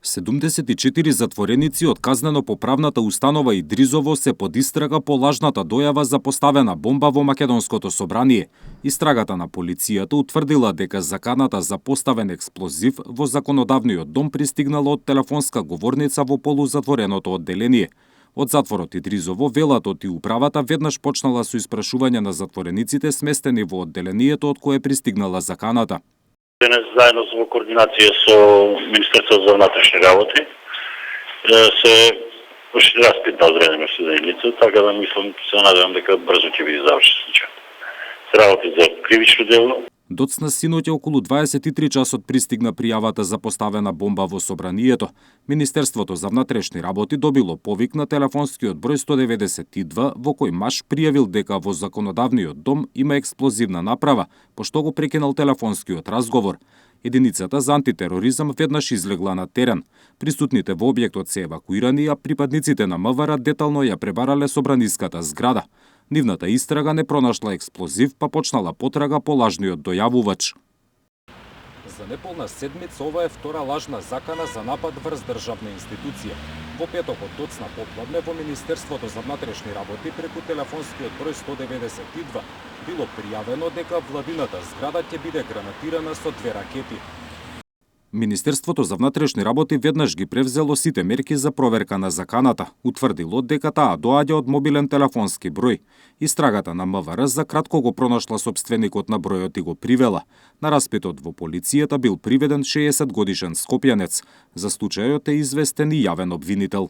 74 затвореници од казнено-поправната установа Идризово се под истрага по лажната дојава за поставена бомба во Македонското собрание. Истрагата на полицијата утврдила дека заканата за поставен експлозив во законодавниот дом пристигнала од телефонска говорница во полузатвореното одделение. Од затворот Идризово, велатот и управата веднаш почнала со испрашување на затворениците сместени во одделението од кое пристигнала заканата. Денес заедно во координација со Министерството за внатрешни работи се распит на одредено следењето, така да мислам, се надевам дека брзо ќе биде завршен случајот. Се работи за кривично дело. Доцна синоќа околу 23 часот пристигна пријавата за поставена бомба во собранието. Министерството за внатрешни работи добило повик на телефонскиот број 192 во кој маж пријавил дека во законодавниот дом има експлозивна направа, пошто го прекинал телефонскиот разговор. Единицата за антитероризам веднаш излегла на терен. Присутните во објектот се евакуирани, а припадниците на МВР детално ја пребарале собраниската зграда. Нивната истрага не пронашла експлозив, па почнала потрага по лажниот дојавувач. За неполна седмица ова е втора лажна закана за напад врз државна институција. Во петокот доцна попладне во Министерството за внатрешни работи преку телефонскиот број 192 било пријавено дека владината зграда ќе биде гранатирана со 2 ракети. Министерството за внатрешни работи веднаш ги превзело сите мерки за проверка на заканата, утврдило дека таа доаѓа од мобилен телефонски број. Истрагата на МВР за кратко го пронашла сопственикот на бројот и го привела. На распитот во полицијата бил приведен 60 годишен скопјанец. За случајот е известен и јавен обвинител.